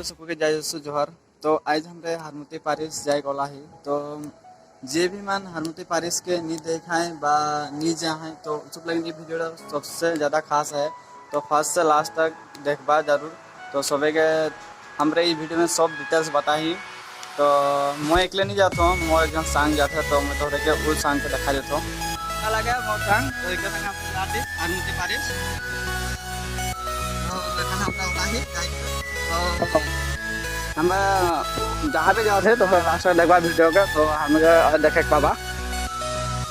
Hello सबके जय जोहर। तो आज हमरे हारमुती पारिस जाए गला है। तो जे भी मान हारमुती पारिस के नी देखाएं बा नी जाए तो चुप लगे ये वीडियो सबसे ज़्यादा खास है। तो फर्स्ट से लास्ट तक देखबा जरूर। तो सबे के हमरे ये वीडियो में सब डिटेल्स बताही। तो मैं एकले नहीं जाता हूँ, मैं एकदम संग जाता है। तो मैं तो के उस संग के देखा देता हूँ क्या लगा मोर संग। तो एक संग हम जाते हारमुती पारिस। तो देखा अपना उलाही तो हम जहाँ पे जाते तो लास्ट देखा वीडियो के तो हमें देखे पाबा।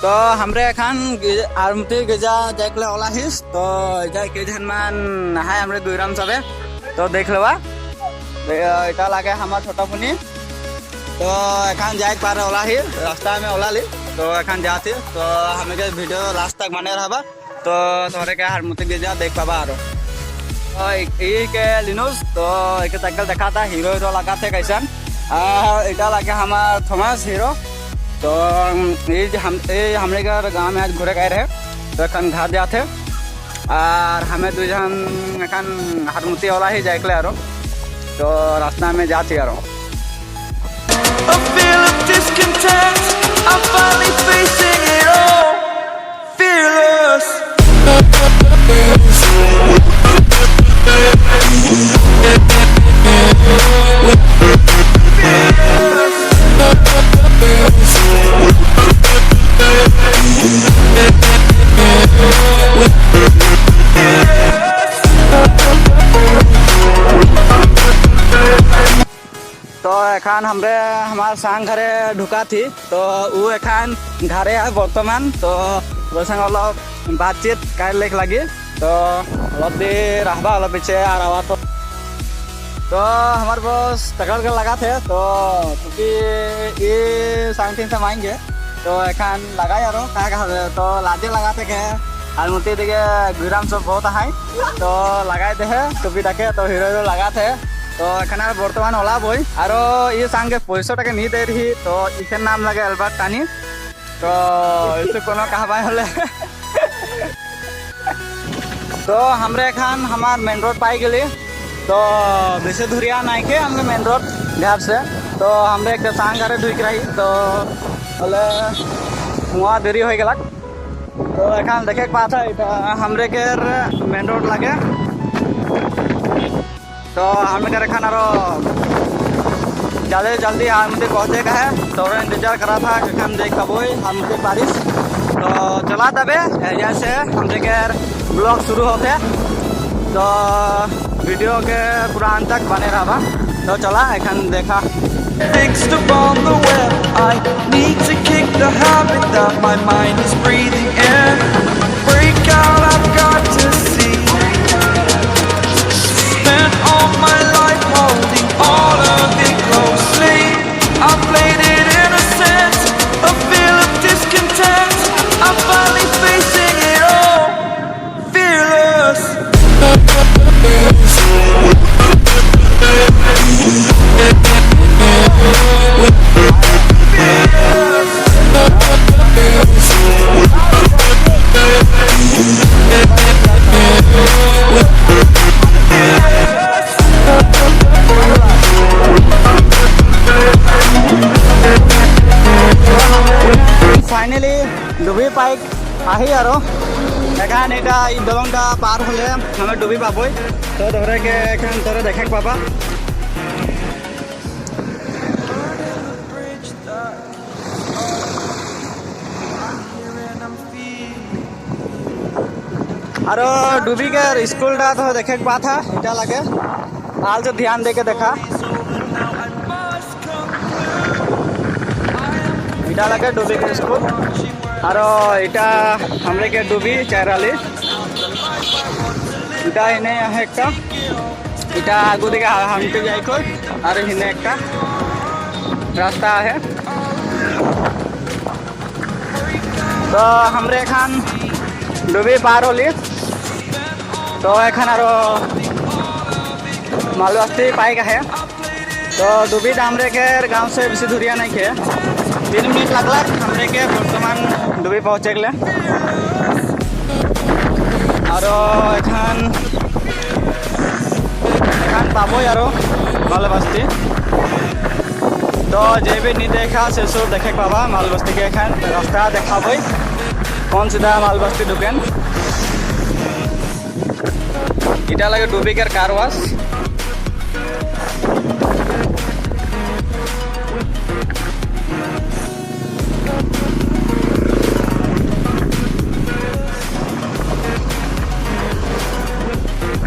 तो हमरे एखान हारमुती गिजा जाए ओलाहिस। तो जा केजन मान है हमरे दुईराम सबे। तो देख लेवा इटा लागे हमार छोटा पुनी। तो एखान जाए पार ओलाही रास्ता में ओलाली। तो एखान जाती तो हमें के वीडियो लास्ट तक बने रहा। तो तोरे के हारमुती गिजा देख पाबा आरो के लिनोस। तो एक साइकिल देखा था हीरो हीरो लगा थे कैसन इटा लगे हमार थॉमस हीरो। तो ये हमरे घर गाँव में आज घूरे गए रहे। तो एखन घर जाते और हमें दो जन एखन हारमुती वाला ही जाए आरो। तो रास्ता में जाती आरो तो एखान हमरे हमार संग घरे ढुका थी। तो वो एखान घरे है बर्तमान। तो संग अलग बातचीत कर लेक लगी। तो अलग देर रहबा अलग पीछे आ रहा। तो हमारे बस तकड़ कर लगा थे। तो क्योंकि ये संग तीन से आएंगे तो एखान लगा यारो क्या तो लाजे लगाते के हारमुती दिखे गुराम सब बहुत है। तो लगाए थे टुपी टाके तो हीरो हीरो लगाते। तो एखाने बर्तमान ओला बई और ये संगे पैसा टाके नहीं दे रही। तो इसे नाम लगे एल्बार्ट टानी। तो इसे कोनो कहबा होले तो हमरे एखान हमार मेन रोड पाई गली। तो बेसे धुरिया नहीं के हमके मेन रोड घर से। तो हमरे एक संग घरे ढुक रही। तो बोले वहाँ देरी हो गया। तो एखान देखे पाता है हमरे के मेन रोड लगे। तो हमें घर खाना ज़्यादा जल्दी हारमुती पहुँचे का है। तो इंतजार करा था कि हम देख पाबो हारमुती पारिस। तो चला तबे जैसे हम देखे ब्लॉग शुरू होते। तो वीडियो के पूरा अंत तक बने रहा। तो चला एखन देखा Fixed upon the web, I need to kick the habit that my mind is breathing in. Break out, I've got to see. Spent all my life holding all of it closely. I played it innocent, a feel of discontent. I'm finally facing it all, fearless. Finally डुबी पाइक आही आरो एखान एटा दलंगा पार होले हमें डुबी पाबो। तो धरे के एखान तोरे देखे पाबा। और डूबी के स्कूल टा तो देखे के बात है इटा लगे हाल से ध्यान दे के देखा इटा लगे डूबी के स्कूल। और इटा हमरे के डूबी चेहराली इटा इन्हें है एक इटा आगू दिखे हमटे जाए को और इन्हें एक रास्ता है। तो हमरे खान डूबी पार होली। तो एखन आरो मालवास्ती पाई का है। तो डूबी हमरे के गांव से बेसी दूरिया नहीं के 3 मिनट लगलक हमरे के बर्तमान डूबी पहुँचे गले। और एखन पाबो यारो मालबस्ती तो जे भी नहीं देखा से सब देखे पाबा मालबस्ती के एखान रास्ता देखाबै कौन सीधा मालबस्ती दुकान इटा लगे डुबिकर कार वाश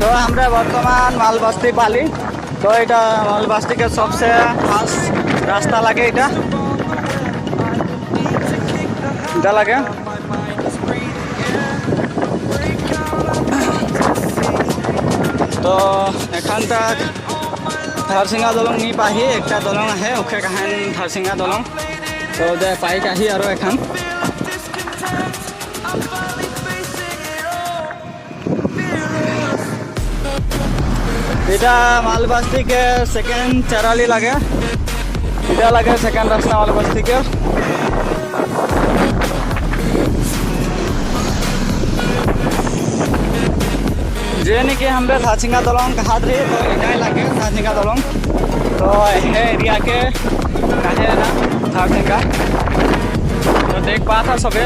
तो हमरा बर्तमान मालबस्ती पाली तो এটা मालबस्ती के सबसे खास रास्ता लगे এটা लगे तो एखान तक हरसिंगा दलंग नहीं पाही एक दलंग है उखे कहान हरसिंगा दलंग तो दे पाई काही और एखान इटा मालबस्ती के सेकेंड चराली लगे इटा लगे सेकेंड रास्ता मालबस्ती के जे कि हमरे धाचिंगा दलंग कहा रही तो इटाई लगे धाचिंगा दलंग तो ये एरिया के कहे ना धाचिंगा तो देख पा था सबे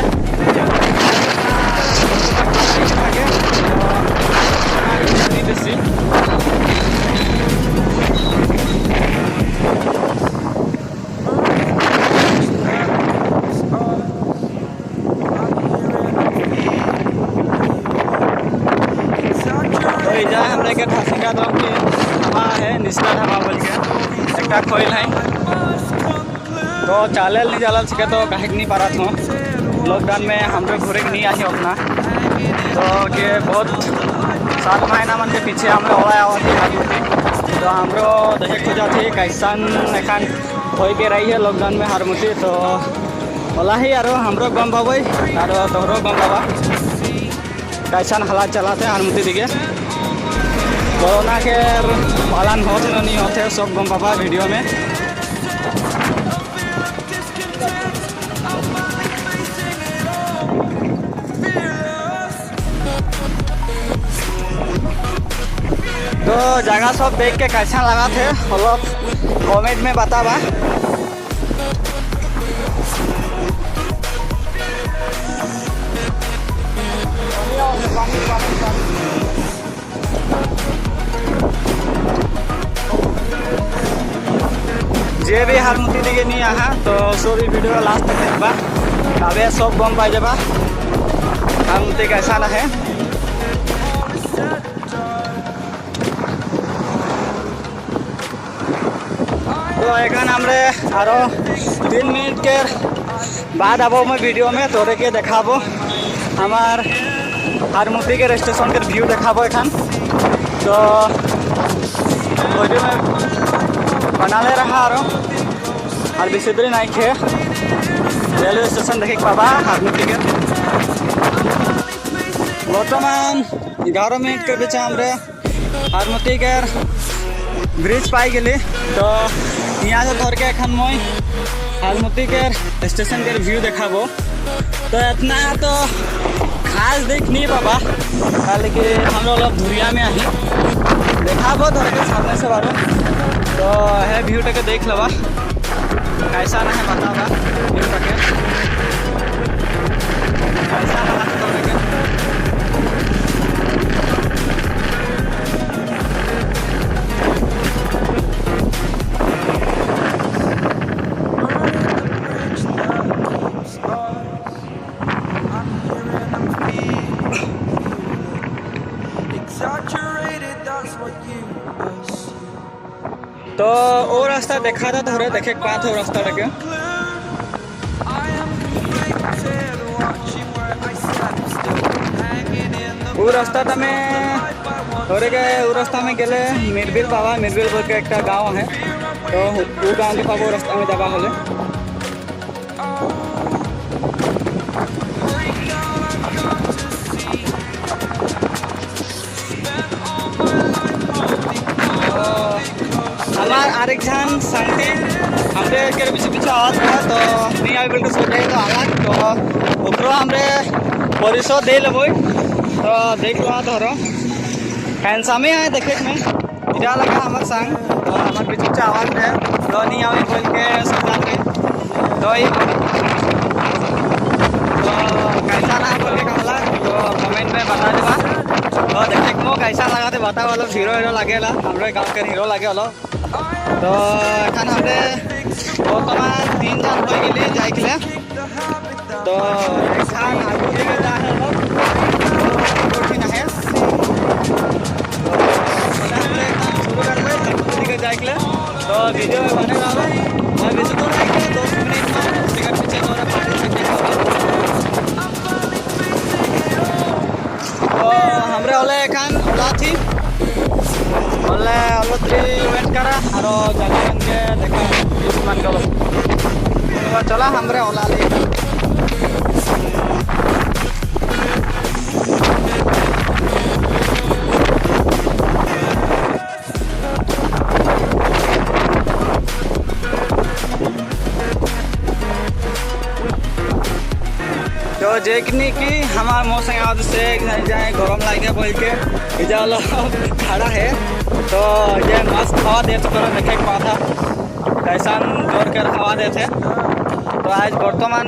हमरे के धाचिंगा दलंग के है निस्ता ढाबा बोल के एक खोल है तो चाले नहीं चल सके तो कहे नहीं पारा था लॉकडाउन में हमरे घूरे नहीं आई अपना तो के बहुत 7 महीना मन के पीछे हमरे ओला आवती तो हमरो देखे खोजा थी कैसन एखान हो के रही है लॉकडाउन में हारमुती तो ओला ही आरो हमरो गम पाबै आरो तोहरो गम पाबा कैसन हालात चलाते हारमुती दिखे कोरोना के पालन होते नहीं होते सब गम पापा वीडियो में तो जगह सब देख के कैसा लगा थे अलग कमेंट में बताबा जे भी हारमुती दिखे नहीं आहा तो सॉरी वीडियो लास्ट तक देखबा तबे सब गम पाई जाबा हारमुती कैसा रहे तो एखान हमरे आरो 3 मिनट के बाद आबो मैं वीडियो में तोरे के देखाबो हमार हारमुती के स्टेशन के व्यू देखाबो एखान तो वीडियो में बना ले रहा और बेसी दूरी नहीं खे रेलवे स्टेशन देखे पाबा हारमुती के बर्तमान 11 मिनट के बीच हमरे हारमुती के ब्रिज पाई गली तो यहाँ से धर के एखन मैं हारमुती के स्टेशन के व्यू देखाबो तो इतना तो खास देख नहीं पाबा लेकिन हम लोग धुरिया में आई देखाबो धर के सामने से बारो तो है व्यू टके देख लबा कैसा ना है बतावा व्यू टके कैसा लगा तो टके तो वो रास्ता देखा था थोड़े देखे पात हो रास्ता लगे वो रास्ता था मैं थोड़े के वो रास्ता में गेले मिरबिल पावा मिरबिल बोल के एक गाँव है तो वो गाँव के पावा रास्ता में दबा होले हमार आरेक जन शांति हमरे के पीछे आवत रहा तो नहीं आवे बिल्कुल सोचे तो आवाज तो ओकरो हमरे परिसर दे लेबै तो देख लो तोहरो हैंडसम है देखे में इरा लगा हमर संग तो हमारे पीछे से आवाज़ में तो नहीं आवे बोल के समझा रहे तो ही तो कैसा रहा बोल के कहला तो कमेंट में बता देगा तो देखे को कैसा लगा तो बताओ वाला हीरो लगेला हमारे गाँव के हीरो लगे वाला तो एखन हमरे बर्तमान 3 जन हो गए जाए के लिए तो एखन आगू के जा है लोग कठिन है शुरू करबे के जाए के लिए तो वीडियो में बने रहो और बेसी तो नहीं 2 मिनट में टिकट पीछे तोरा पार्टी से तो हमरे ओले एखन ओला थी ओले ओलत्री वेट करा और जगन के देखा मान गलो तो चला हमरे ओला ले तो देखने की हमार मौसम याद से जाए गरम लगे बोल के इजा खड़ा है तो ये मस्त हवा देते तो देखे पा था कैसा जोर कर हवा देते तो आज बर्तमान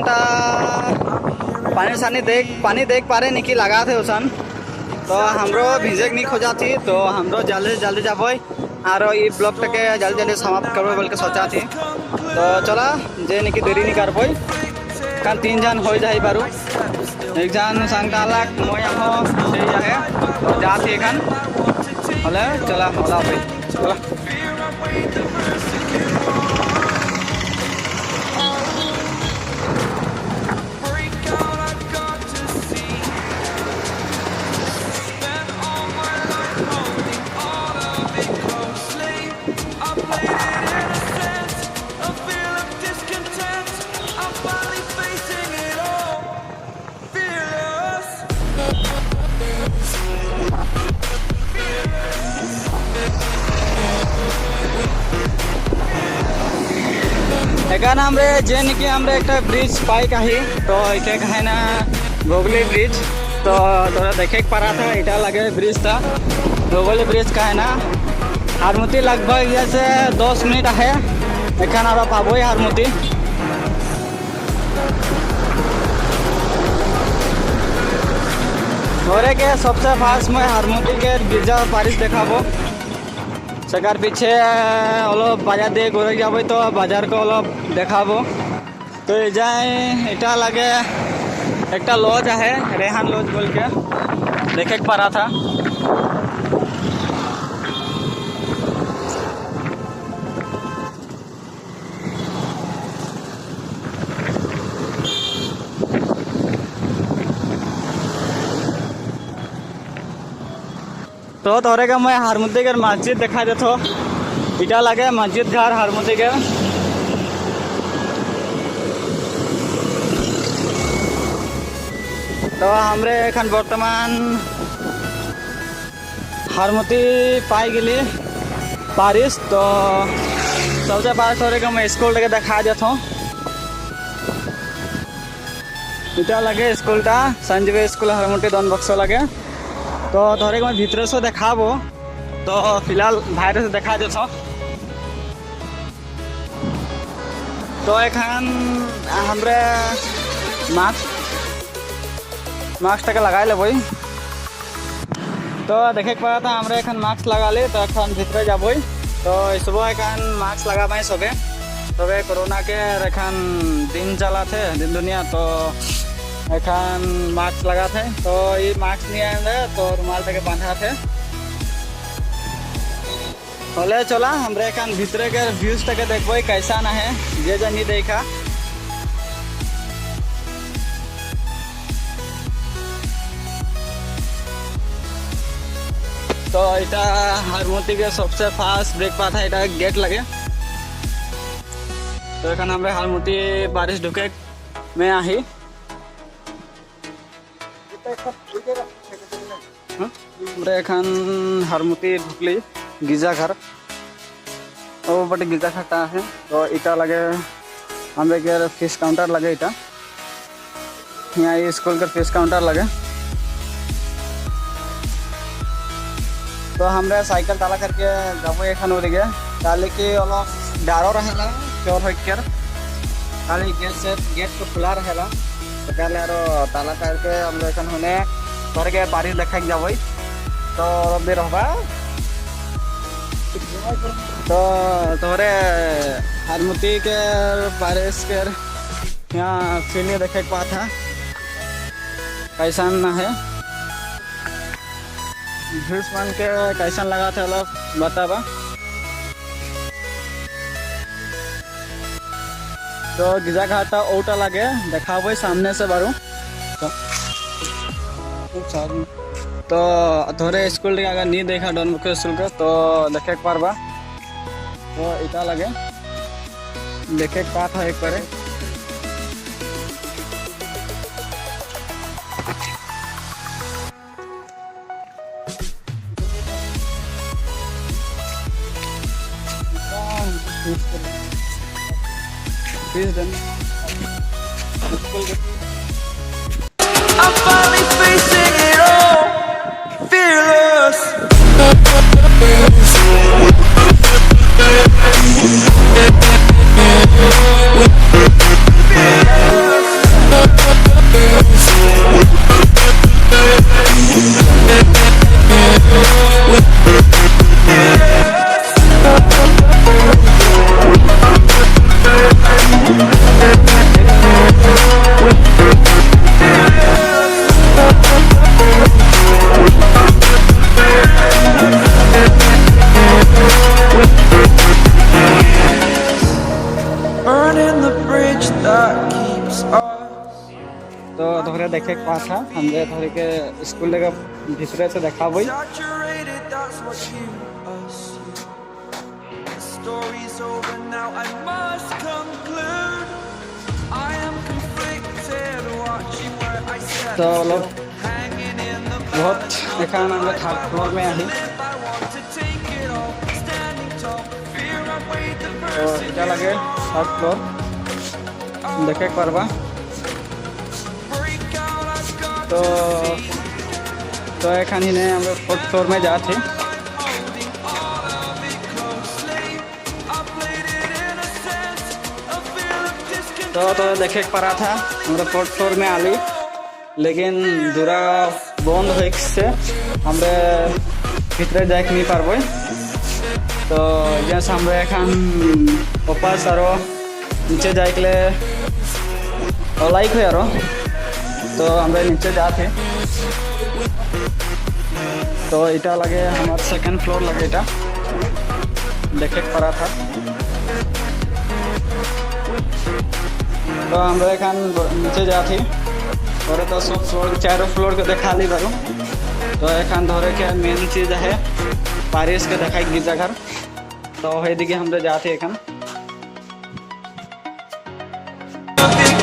पानी देख पा रहे नहीं कि लगा थे उसन तो हमरो भिजे नहीं खोजा थी तो हमरो जल्दी जल्दी जाब और ये ब्लॉग के जल्दी जल्दी समाप्त करबो बोल के सोचा थी तो चला जे नहीं कि देरी नहीं कर पाई कारण 3 जन हो जाए बारू एक जन संगतालक मैं है तो जाती एखन हले चला होला भाई चला एखान हमरे जे निकी हमरे एक ब्रिज पाई कही तो इके कहे ना गोगली ब्रिज तो तोरा देखे पारा था इटा लगे ब्रिज था गोगली ब्रिज कहे ना हारमुती लगभग जैसे 10 मिनट है एखान और पाबो हारमुती घरे के सबसे फास्ट मैं हारमुती के गिरजा पारिश देखाबो सकार पीछे अलग बाजार दिए घुरे যাব तो बाजार को अलग देखाबो तो जाए इटा लगे एक लॉज है रेहान लॉज बोल के देखे पारा था तो तोरे का मैं हारमुती के मस्जिद देखा देतो इटा लगे मस्जिद घर हारमुती के तो हमरे एखन वर्तमान हारमुती पाई गली पारिश तो सबसे पास तोरे का मैं स्कूल के देखा देतो इटा लगे स्कूलटा संजीव स्कूल हारमुती दोन बक्सो लगे तो तोरे मैं भीतर से देखाबो तो फिलहाल बाहर से देखा देतो तो एखन हमरे मास्क टके लगा ले भाई तो देखे पा था हमरे एखन मास्क लगा ले तो एखन भीतर जाबो तो सुबह एखन मास्क लगा पाए सबे तबे कोरोना के एखन दिन चला थे दिन दुनिया तो एखन मास्क लगा थे तो ये मास्क नहीं आए तो रुमाल तक बांधा थे हले चला हमरे एखन भीतर के व्यूज तक देखबो कैसा ना है जे नहीं देखा तो इटा हारमुती के सबसे फास्ट ब्रेक पाथ है इटा गेट लगे तो एखन हमरे हारमुती बारिश ढुके में आही एखन हारमुती ढुकली गिरजा घर ओ बटे गिरजा घरटा है तो इटा लगे हमें के फिश काउंटर लगे इटा यहाँ ये स्कूल का फिश काउंटर लगे तो हमरे साइकिल ताला करके जाबो एखन ओदिके ताले के अलग डारो रहेला चोर होकर ताले गेट को खुला रहेला तो ताले आरो ताला करके हम लेकिन होने घर के बारी देखा जाबई तो रबे रहबा तो तोरे हरमुती के बारिश के यहाँ फिल्म देखे के बात है कैसन है भीष्मन के कैसन लगा था लोग बताबा। तो गिजा घाटा ओटा लगे देखाबो सामने से बारू तो थोड़े स्कूल के अगर नहीं देखा डॉन मुख्य स्कूल के तो देखे के पारबा तो इटा लगे देखे के बात है एक बारे I'm finally facing it all, fearless. Burning the bridge that keeps us. तो थोड़े देखे के पास है हमरे थोड़े के स्कूल के भीतरे से देखाबो Saturated, that's what you assume. The story's over now, I must conclude. I am conflicted, watching where I step, तो लोग hanging in the बहुत देखा हम थर्ड फ्लोर में आई I want to take it all, standing tall, fear I weighed the तो person क्या लगे third floor देखे के पारबा break out, I've got तो एखन ही नहीं हम फोर्थ फ्लोर में जाते holding all of it closely. I played it innocent, a feel of discontent. तो देखे के पारा था हमारे फोर्थ फ्लोर में आली लेकिन दूरा बंद हो से हमरे भीतरे जाए नहीं पारबो तो जैसे हमरे एखन वापस आरो नीचे जाए के लिए लाइक हो यारो तो हमरे नीचे जाते तो इटा लगे हमारे सेकंड फ्लोर लगे इटा देखे के पारा था तो हम एखन नीचे जाती और तो सब फ्लोर चारों फ्लोर के देखा ली बारू तो एखन धरे के मेन चीज है पारिस के देखा गिरजा घर तो है दिखे हम जाते एखन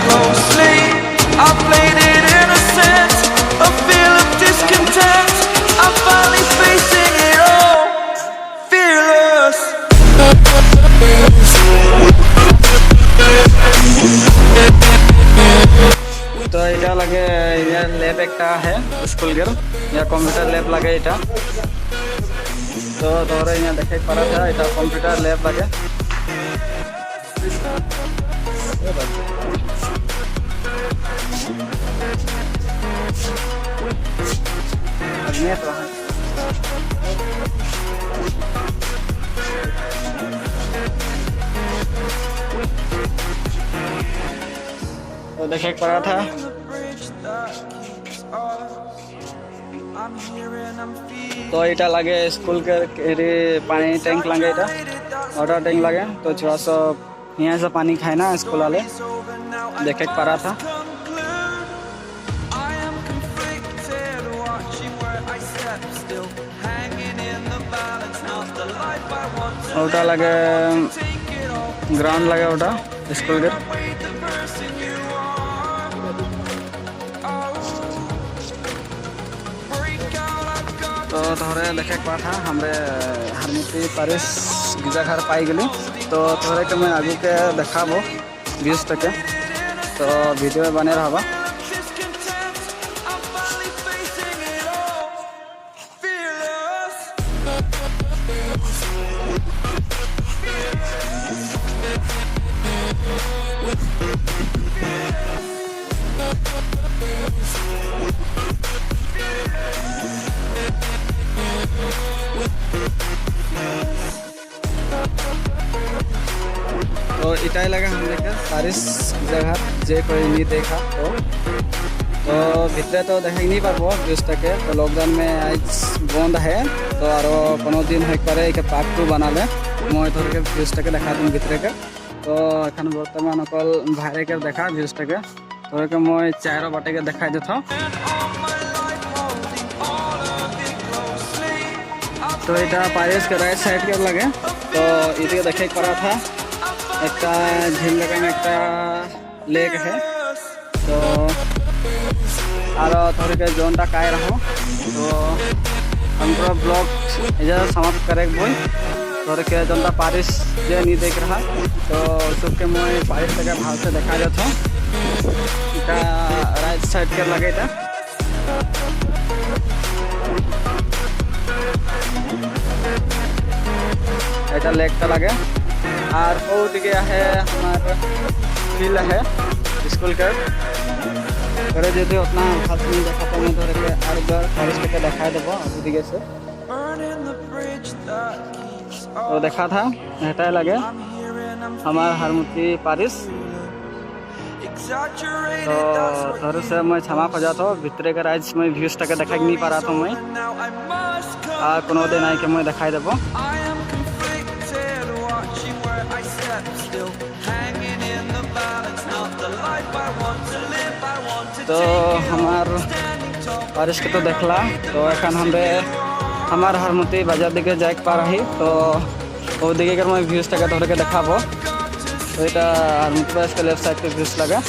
Closely, I played it innocent, a feel of discontent. I'm finally facing it all, fearless. तो इटा लगे ये लैब एक है स्कूल के या कंप्यूटर लैब लगे इटा तो धरे यहाँ देखे पड़ा था इटा कंप्यूटर लैब लगे तो देखे पड़ा था तो इटा लगे स्कूल के पानी टैंक लगे इटा वाटर टैंक लगे तो थोड़ा सा यहाँ से पानी खाए ना स्कूल वाले देखे पड़ा था ओटा लगे ग्राउंड लगे ओटा स्कूल के तो थोड़े देखे के बात है हमरे हरमुती पारिस गिजा घर पाई गली तो थोड़े के मैं आगे के देखाबो 20 टके तो वीडियो में बने रहबा तो इटाई लगा हमने का पेरिस जगह जे कोई नहीं देखा तो भितरे तो देखा नहीं पारबो ভিউজটাকে तो लॉकडाउन में आज बंद है तो आरो कोनो दिन है करे के पार्ट 2 बनाले মই ধরকে ভিউজটাকে দেখা দিম ভিতরে के तो এখন বর্তমান অকল বাইরে के দেখা ভিউজটাকে ধরকে মই চাইরো বাটেকে দেখাই দিত तो এটা पेरिस के राइट साइड के लगे तो इधर देखे पड़ा था एक झील लगे में एक लेक है तो और थोड़ी के जोनटा काय रहो तो हमको ब्लॉग इधर समाप्त करे बोल थोड़े के जोनटा पेरिस जे नहीं देख रहा तो सबके मैं पेरिस लगे भाव से देखा जाता हूँ इटा राइट साइड के लगे था এটা লেকটা লাগে আর ওদিকে है हमारा फील्ड है स्कूल का करे যদি उतना खास नहीं देखा तो मैं धरे के और बार पेरिस के दिखा देबो ओदिके से तो देखा था এটা लगे हमारा हरमुती पेरिस तो थोड़े से मैं क्षमा खोजा था भीतरे के राइज में व्यूज तक देखा नहीं पा रहा था मैं कोनो दिन आई के मैं दिखाई देबो तो हमार पेरिस के तो देखला तो एखन हमरे हमार हरमुती बाजार दिखे जाए पा रही तो वो दिखे कर मैं व्यूज तक धरे के देखाबो तो এটা हरमुती पेरिस के लेफ्ट साइड के व्यूज लगा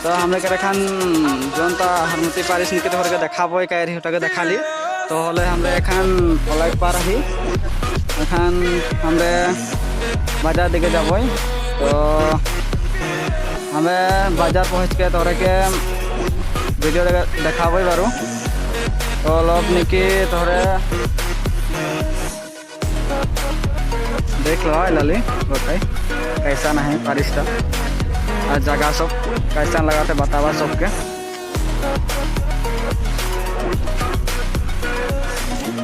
तो हमरे के एखन जोनटा हरमुती पेरिस निके धरे के देखाबो काई रही ओटाके देखाली तो हले हमरे एखन पलाई पा रही एखन हमरे बाजार दिखे जाबो तो हमें बाजार पहुँच के तोरे के वीडियो देखाबो बारू तो लोग निकी तोरे देख लो लाली बताई कैसा नहीं पेरिस का और जगह सब कैसा लगा थे बतावा सबके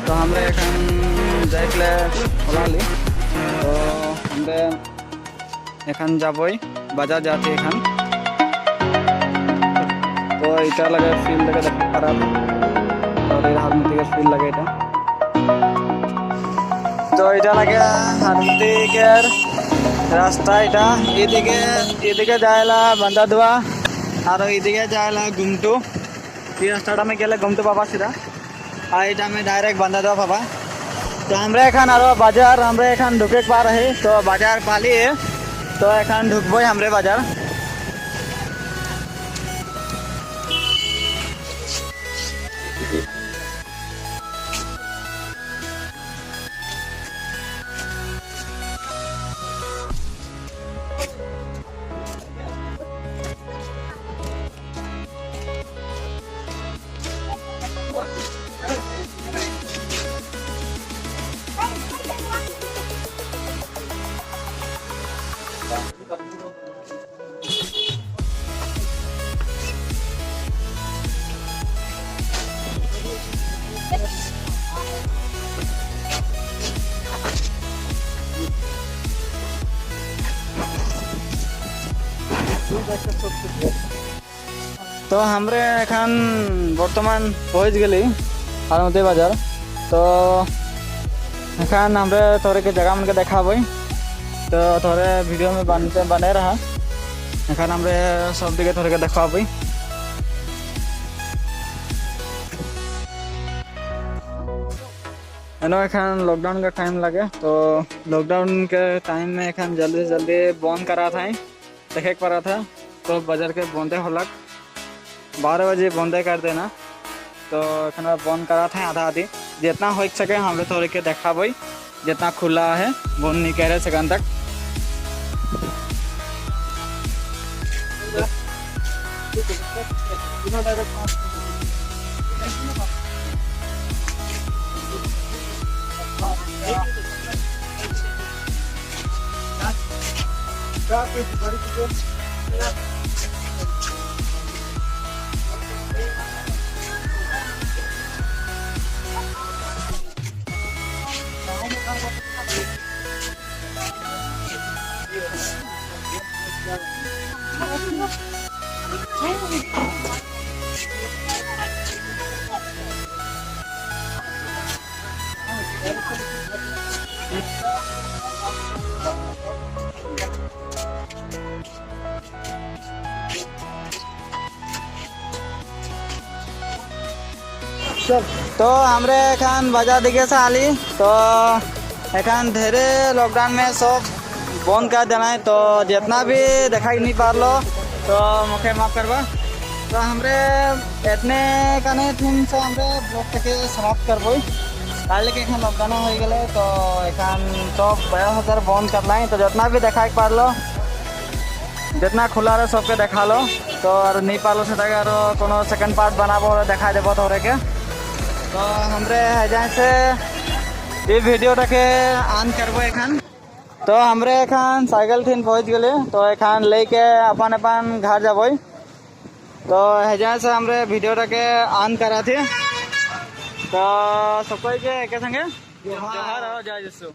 तो हमरे एखन जाइले ओलाली तो हमरे एखन जाबई बाजार जाती एखन तो इटा लगे फील्ड लगे देख पारा और हरमुती के फील्ड लगे इटा तो इटा लगे हरमुती के रास्ता इटा इदिके जायला बंदादुआ और इदिके जायला गुमटू ये रास्ता में गेले गुमटू पाबा सीधा और इटा में डायरेक्ट बंदादुआ पाबा तो हमरे एखन आरो बाजार हमरे एखन ढुके पा रही तो बाजार पाली तो एखन ढुकबो हमरे बाजार तो हमरे एखन बर्तमान पहुँच गली हरमुती बाजार तो एखन हमरे थोड़े के जगह मन के देखाबो तो थोड़े वीडियो में बने रहा एखन हमरे सब दिखे थोड़े के देखाबो एनो एखन लॉकडाउन का टाइम लगे तो लॉकडाउन के टाइम में एखन जल्दी जल्दी बंद करा था देखे पड़ा था तो बाजार के बंदे होलक 12 बजे बंदे कर देना तो एखन बंद करा था आधा आधी जितना हो सके हम थोड़े के देखाबो जितना खुला है बंद नहीं करे सेकंड तक तो हमरे एखान बाजार दिखे से आली तो एखान ढेरे लॉकडाउन में सब बंद कर देना है, तो जितना भी दिखाई नहीं पारलो तो मुखे माफ करवा। तो हमरे इतने कने थीम से हमरे ब्लॉग के समाप्त करबो काले के एखान लॉकडाउन हो गए तो एखान सब बड़ा बंद कर लाई, तो जितना भी दिखाई पारलो जितना खुला रहे सबके देखा लो, तो और नहीं पारलो से और कोनो सेकंड पार्ट बनाबो देखा देबो थोड़े के। तो हमरे जैसे ये वीडियो के ऑन करबो एखान, तो हमरे एखान साइकिल थीन पहुँच गए, तो एखान लेके अपन अपन घर जाबो। तो हेजा से हमरे वीडियो के ऑन करा थे, तो सबको के संगे जोहार और जय यीशु।